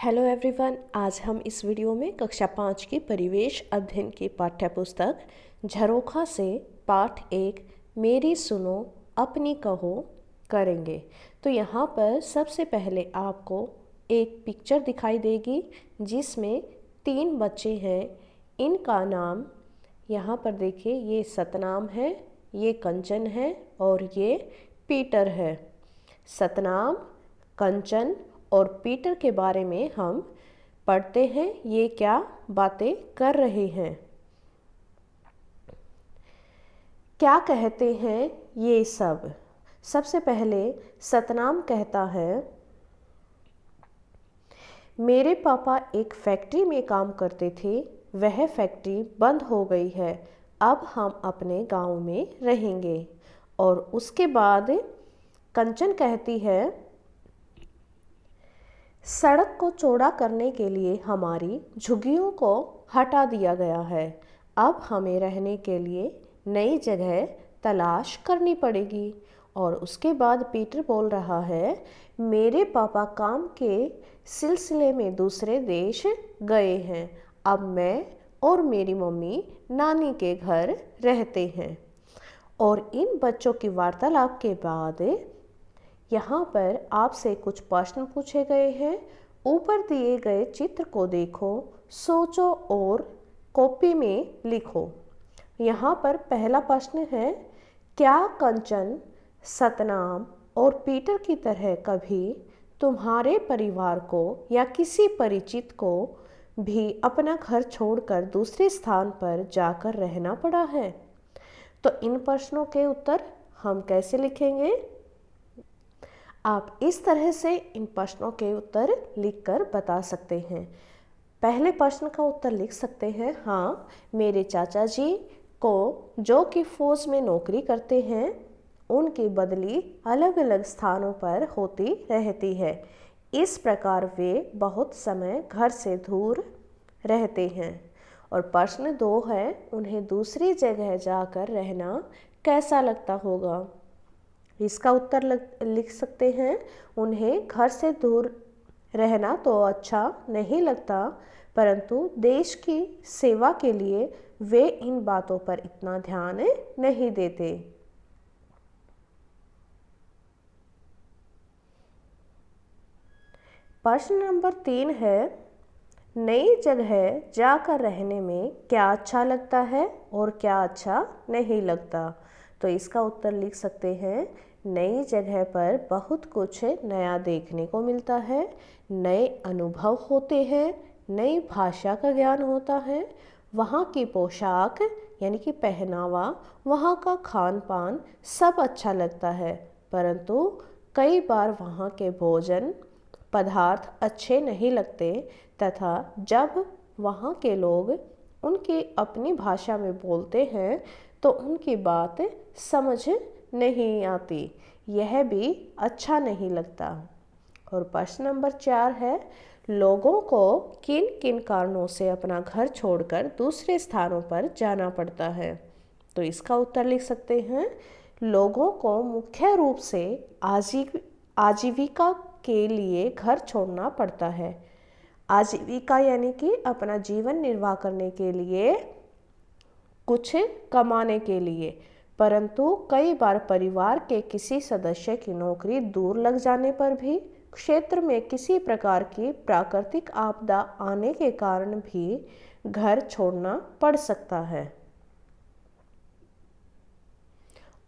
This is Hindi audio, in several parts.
हेलो एवरीवन, आज हम इस वीडियो में कक्षा 5 की परिवेश अध्ययन की पाठ्यपुस्तक झरोखा से पाठ 1 मेरी सुनो अपनी कहो करेंगे। तो यहाँ पर सबसे पहले आपको एक पिक्चर दिखाई देगी जिसमें 3 बच्चे हैं। इनका नाम यहाँ पर देखिए, ये सतनाम है, ये कंचन है और ये पीटर है। सतनाम, कंचन और पीटर के बारे में हम पढ़ते हैं, ये क्या बातें कर रहे हैं, क्या कहते हैं ये सब। सबसे पहले सतनाम कहता है, मेरे पापा एक फैक्ट्री में काम करते थे, वह फैक्ट्री बंद हो गई है, अब हम अपने गांव में रहेंगे। और उसके बाद कंचन कहती है, सड़क को चौड़ा करने के लिए हमारी झुग्गियों को हटा दिया गया है, अब हमें रहने के लिए नई जगह तलाश करनी पड़ेगी। और उसके बाद पीटर बोल रहा है, मेरे पापा काम के सिलसिले में दूसरे देश गए हैं, अब मैं और मेरी मम्मी नानी के घर रहते हैं। और इन बच्चों की वार्तालाप के बाद यहाँ पर आपसे कुछ प्रश्न पूछे गए हैं। ऊपर दिए गए चित्र को देखो, सोचो और कॉपी में लिखो। यहाँ पर पहला प्रश्न है, क्या कंचन, सतनाम और पीटर की तरह कभी तुम्हारे परिवार को या किसी परिचित को भी अपना घर छोड़कर दूसरे स्थान पर जाकर रहना पड़ा है? तो इन प्रश्नों के उत्तर हम कैसे लिखेंगे? आप इस तरह से इन प्रश्नों के उत्तर लिखकर बता सकते हैं। पहले प्रश्न का उत्तर लिख सकते हैं, हाँ, मेरे चाचा जी को जो कि फौज में नौकरी करते हैं, उनकी बदली अलग अलग स्थानों पर होती रहती है, इस प्रकार वे बहुत समय घर से दूर रहते हैं। और प्रश्न 2 है, उन्हें दूसरी जगह जाकर रहना कैसा लगता होगा? इसका उत्तर लिख सकते हैं, उन्हें घर से दूर रहना तो अच्छा नहीं लगता, परंतु देश की सेवा के लिए वे इन बातों पर इतना ध्यान नहीं देते। प्रश्न नंबर 3 है, नई जगह जाकर रहने में क्या अच्छा लगता है और क्या अच्छा नहीं लगता? तो इसका उत्तर लिख सकते हैं, नई जगह पर बहुत कुछ नया देखने को मिलता है, नए अनुभव होते हैं, नई भाषा का ज्ञान होता है, वहाँ की पोशाक यानी कि पहनावा, वहाँ का खान पान सब अच्छा लगता है, परंतु कई बार वहाँ के भोजन पदार्थ अच्छे नहीं लगते तथा जब वहाँ के लोग उनकी अपनी भाषा में बोलते हैं तो उनकी बात समझ नहीं आती, यह भी अच्छा नहीं लगता। और प्रश्न नंबर 4 है, लोगों को किन किन कारणों से अपना घर छोड़कर दूसरे स्थानों पर जाना पड़ता है? तो इसका उत्तर लिख सकते हैं, लोगों को मुख्य रूप से आजीविका के लिए घर छोड़ना पड़ता है। आजीविका यानी कि अपना जीवन निर्वाह करने के लिए, कुछ कमाने के लिए, परंतु कई बार परिवार के किसी सदस्य की नौकरी दूर लग जाने पर भी, क्षेत्र में किसी प्रकार की प्राकृतिक आपदा आने के कारण भी घर छोड़ना पड़ सकता है।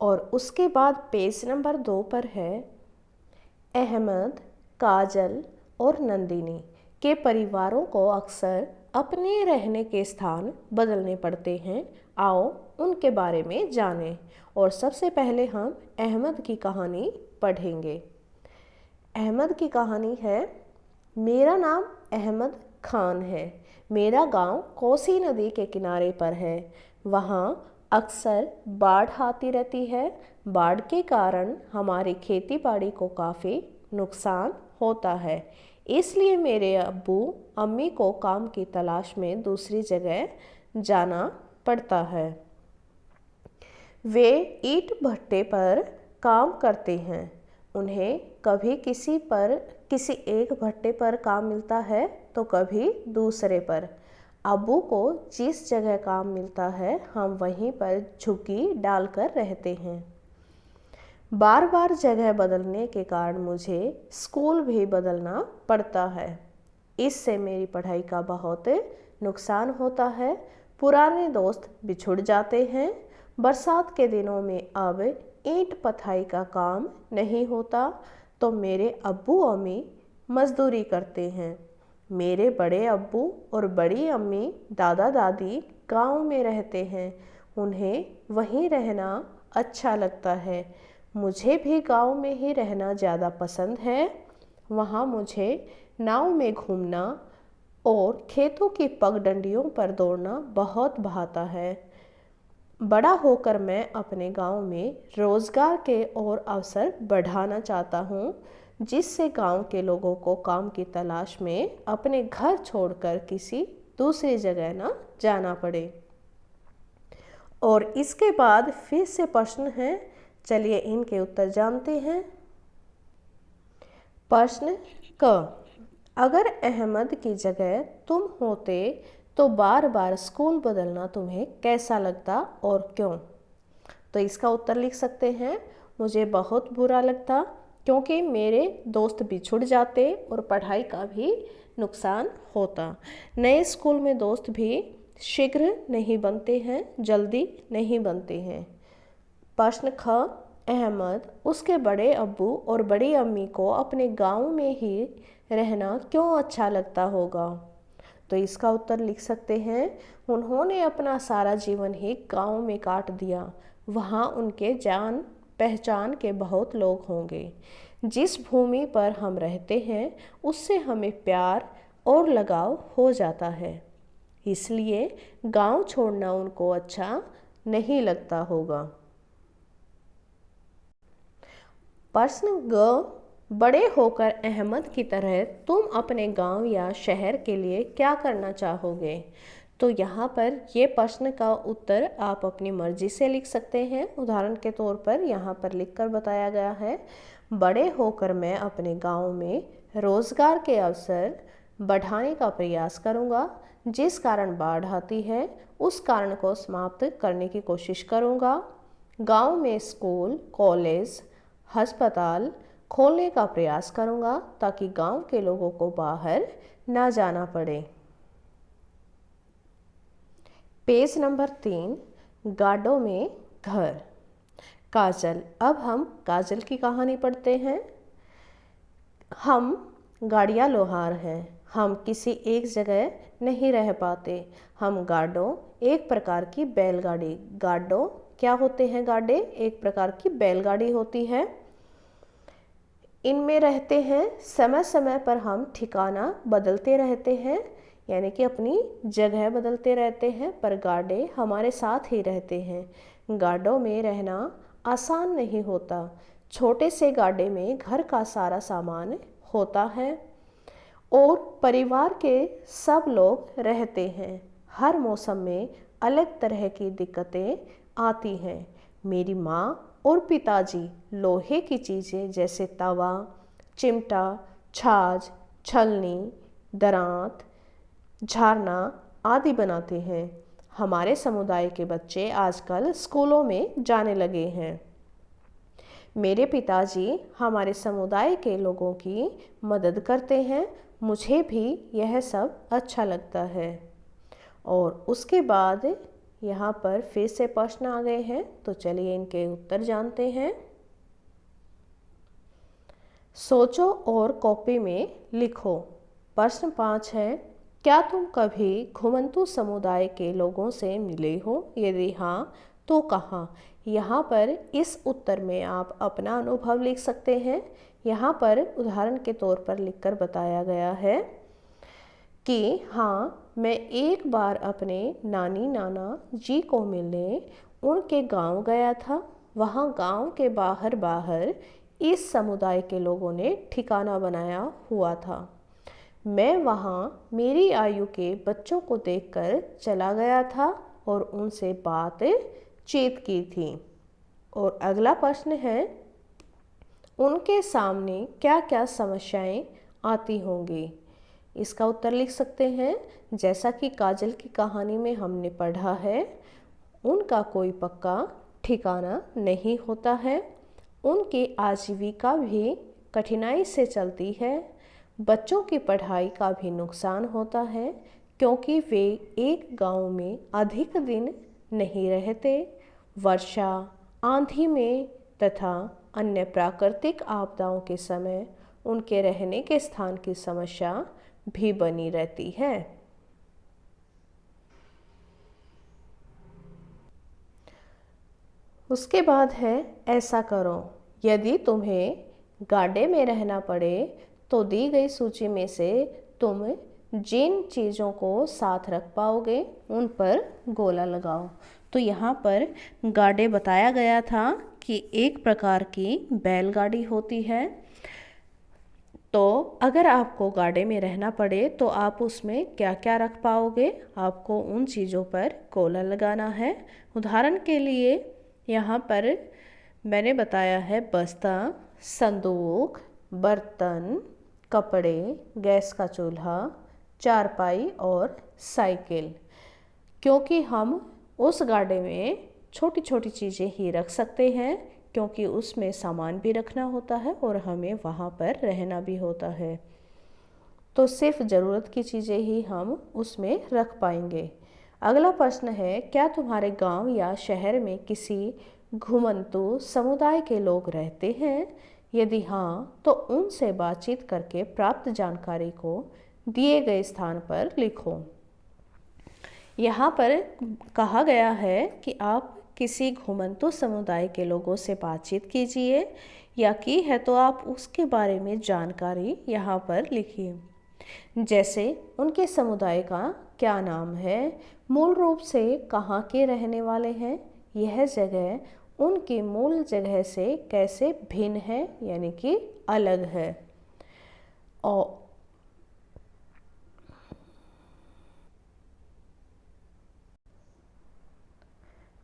और उसके बाद पेज नंबर 2 पर है, अहमद, काजल और नंदिनी के परिवारों को अक्सर अपने रहने के स्थान बदलने पड़ते हैं, आओ उनके बारे में जानें। और सबसे पहले हम अहमद की कहानी पढ़ेंगे। अहमद की कहानी है, मेरा नाम अहमद खान है, मेरा गांव कोसी नदी के किनारे पर है, वहाँ अक्सर बाढ़ आती रहती है, बाढ़ के कारण हमारी खेती बाड़ी को काफ़ी नुकसान होता है, इसलिए मेरे अब्बू अम्मी को काम की तलाश में दूसरी जगह जाना पड़ता है। वे ईंट भट्टे पर काम करते हैं, उन्हें कभी किसी पर किसी एक भट्टे पर काम मिलता है तो कभी दूसरे पर। अब्बू को जिस जगह काम मिलता है हम वहीं पर झुग्गी डालकर रहते हैं। बार बार जगह बदलने के कारण मुझे स्कूल भी बदलना पड़ता है। इससे मेरी पढ़ाई का बहुत नुकसान होता है। पुराने दोस्त बिछुड़ जाते हैं। बरसात के दिनों में अब ईंट पथाई का काम नहीं होता तो मेरे अब्बू अम्मी मजदूरी करते हैं। मेरे बड़े अब्बू और बड़ी अम्मी दादा दादी गांव में रहते हैं। उन्हें वहीं रहना अच्छा लगता है। मुझे भी गांव में ही रहना ज़्यादा पसंद है। वहाँ मुझे नाव में घूमना और खेतों की पगडंडियों पर दौड़ना बहुत भाता है। बड़ा होकर मैं अपने गांव में रोज़गार के और अवसर बढ़ाना चाहता हूँ, जिससे गांव के लोगों को काम की तलाश में अपने घर छोड़कर किसी दूसरी जगह ना जाना पड़े। और इसके बाद फिर से प्रश्न है, चलिए इनके उत्तर जानते हैं। प्रश्न क, अगर अहमद की जगह तुम होते तो बार बार स्कूल बदलना तुम्हें कैसा लगता और क्यों? तो इसका उत्तर लिख सकते हैं, मुझे बहुत बुरा लगता क्योंकि मेरे दोस्त बिछुड़ जाते और पढ़ाई का भी नुकसान होता। नए स्कूल में दोस्त भी शीघ्र नहीं बनते हैं, जल्दी नहीं बनते हैं। प्रश्न ख, अहमद उसके बड़े अब्बू और बड़ी अम्मी को अपने गांव में ही रहना क्यों अच्छा लगता होगा? तो इसका उत्तर लिख सकते हैं, उन्होंने अपना सारा जीवन ही गांव में काट दिया। वहाँ उनके जान पहचान के बहुत लोग होंगे। जिस भूमि पर हम रहते हैं उससे हमें प्यार और लगाव हो जाता है, इसलिए गांव छोड़ना उनको अच्छा नहीं लगता होगा। प्रश्न ग, बड़े होकर अहमद की तरह तुम अपने गांव या शहर के लिए क्या करना चाहोगे? तो यहाँ पर ये प्रश्न का उत्तर आप अपनी मर्जी से लिख सकते हैं। उदाहरण के तौर पर यहाँ पर लिखकर बताया गया है, बड़े होकर मैं अपने गांव में रोज़गार के अवसर बढ़ाने का प्रयास करूँगा। जिस कारण बाढ़ आती है उस कारण को समाप्त करने की कोशिश करूँगा। गांव में स्कूल, कॉलेज, अस्पताल खोलने का प्रयास करूँगा ताकि गांव के लोगों को बाहर ना जाना पड़े। पेज नंबर 3, गाडो में घर। काजल। अब हम काजल की कहानी पढ़ते हैं। हम गाड़िया लोहार हैं। हम किसी एक जगह नहीं रह पाते। हम गाडो एक प्रकार की बैलगाड़ी। गाडो क्या होते हैं? गाडे एक प्रकार की बैलगाड़ी होती है। इनमें रहते हैं। समय समय पर हम ठिकाना बदलते रहते हैं, यानी कि अपनी जगह बदलते रहते हैं, पर गाडे हमारे साथ ही रहते हैं। गाडों में रहना आसान नहीं होता। छोटे से गाडे में घर का सारा सामान होता है और परिवार के सब लोग रहते हैं। हर मौसम में अलग तरह की दिक्कतें आती हैं। मेरी माँ और पिताजी लोहे की चीज़ें जैसे तवा, चिमटा, छाछ, छलनी, दरांत, झारना आदि बनाते हैं। हमारे समुदाय के बच्चे आजकल स्कूलों में जाने लगे हैं। मेरे पिताजी हमारे समुदाय के लोगों की मदद करते हैं। मुझे भी यह सब अच्छा लगता है। और उसके बाद यहाँ पर फिर से प्रश्न आ गए हैं, तो चलिए इनके उत्तर जानते हैं। सोचो और कॉपी में लिखो। प्रश्न 5 है, क्या तुम कभी घुमंतू समुदाय के लोगों से मिले हो? यदि हाँ तो कहाँ? यहाँ पर इस उत्तर में आप अपना अनुभव लिख सकते हैं। यहाँ पर उदाहरण के तौर पर लिखकर बताया गया है कि हाँ, मैं एक बार अपने नानी नाना जी को मिलने उनके गांव गया था। वहाँ गांव के बाहर बाहर इस समुदाय के लोगों ने ठिकाना बनाया हुआ था। मैं वहाँ मेरी आयु के बच्चों को देखकर चला गया था और उनसे बात चीत की थी। और अगला प्रश्न है, उनके सामने क्या क्या समस्याएं आती होंगी। इसका उत्तर लिख सकते हैं। जैसा कि काजल की कहानी में हमने पढ़ा है, उनका कोई पक्का ठिकाना नहीं होता है, उनकी आजीविका भी कठिनाई से चलती है, बच्चों की पढ़ाई का भी नुकसान होता है क्योंकि वे एक गांव में अधिक दिन नहीं रहते, वर्षा, आंधी में तथा अन्य प्राकृतिक आपदाओं के समय उनके रहने के स्थान की समस्या भी बनी रहती है। उसके बाद है ऐसा करो। यदि तुम्हें गाड़े में रहना पड़े तो दी गई सूची में से तुम जिन चीज़ों को साथ रख पाओगे उन पर गोला लगाओ। तो यहाँ पर गाड़े बताया गया था कि एक प्रकार की बैलगाड़ी होती है। तो अगर आपको गाड़े में रहना पड़े तो आप उसमें क्या क्या रख पाओगे, आपको उन चीज़ों पर गोला लगाना है। उदाहरण के लिए यहाँ पर मैंने बताया है बस्ता, संदूक, बर्तन, कपड़े, गैस का चूल्हा, चारपाई और साइकिल। क्योंकि हम उस गाड़े में छोटी छोटी चीज़ें ही रख सकते हैं क्योंकि उसमें सामान भी रखना होता है और हमें वहाँ पर रहना भी होता है, तो सिर्फ ज़रूरत की चीज़ें ही हम उसमें रख पाएंगे। अगला प्रश्न है, क्या तुम्हारे गांव या शहर में किसी घुमंतु समुदाय के लोग रहते हैं? यदि हाँ, तो उनसे बातचीत करके प्राप्त जानकारी को दिए गए स्थान पर लिखो। यहाँ पर कहा गया है कि आप किसी घुमंतु समुदाय के लोगों से बातचीत कीजिए, या की है तो आप उसके बारे में जानकारी यहाँ पर लिखिए। जैसे उनके समुदाय का क्या नाम है, मूल रूप से कहाँ के रहने वाले हैं, यह जगह उनकी मूल जगह से कैसे भिन्न है यानी कि अलग है। और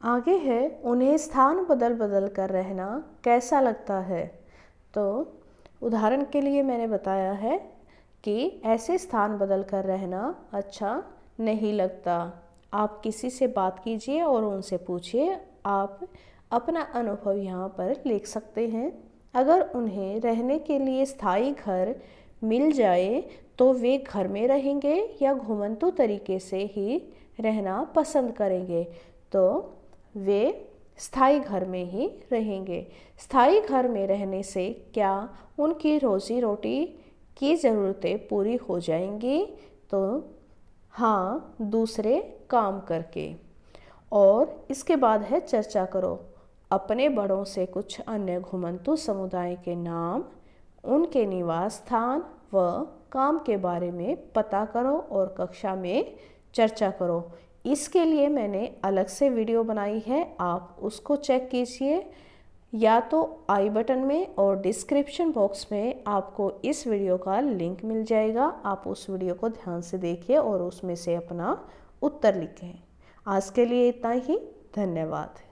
आगे है, उन्हें स्थान बदल बदल कर रहना कैसा लगता है। तो उदाहरण के लिए मैंने बताया है कि ऐसे स्थान बदल कर रहना अच्छा नहीं लगता। आप किसी से बात कीजिए और उनसे पूछिए। आप अपना अनुभव यहाँ पर लिख सकते हैं। अगर उन्हें रहने के लिए स्थायी घर मिल जाए तो वे घर में रहेंगे या घुमंतु तरीके से ही रहना पसंद करेंगे। तो वे स्थायी घर में ही रहेंगे। स्थायी घर में रहने से क्या उनकी रोजी रोटी की ज़रूरतें पूरी हो जाएंगी? तो हाँ, दूसरे काम करके। और इसके बाद है चर्चा करो। अपने बड़ों से कुछ अन्य घुमंतु समुदाय के नाम, उनके निवास स्थान व काम के बारे में पता करो और कक्षा में चर्चा करो। इसके लिए मैंने अलग से वीडियो बनाई है, आप उसको चेक कीजिए। या तो आई बटन में और डिस्क्रिप्शन बॉक्स में आपको इस वीडियो का लिंक मिल जाएगा। आप उस वीडियो को ध्यान से देखिए और उसमें से अपना उत्तर लिखें। आज के लिए इतना ही। धन्यवाद।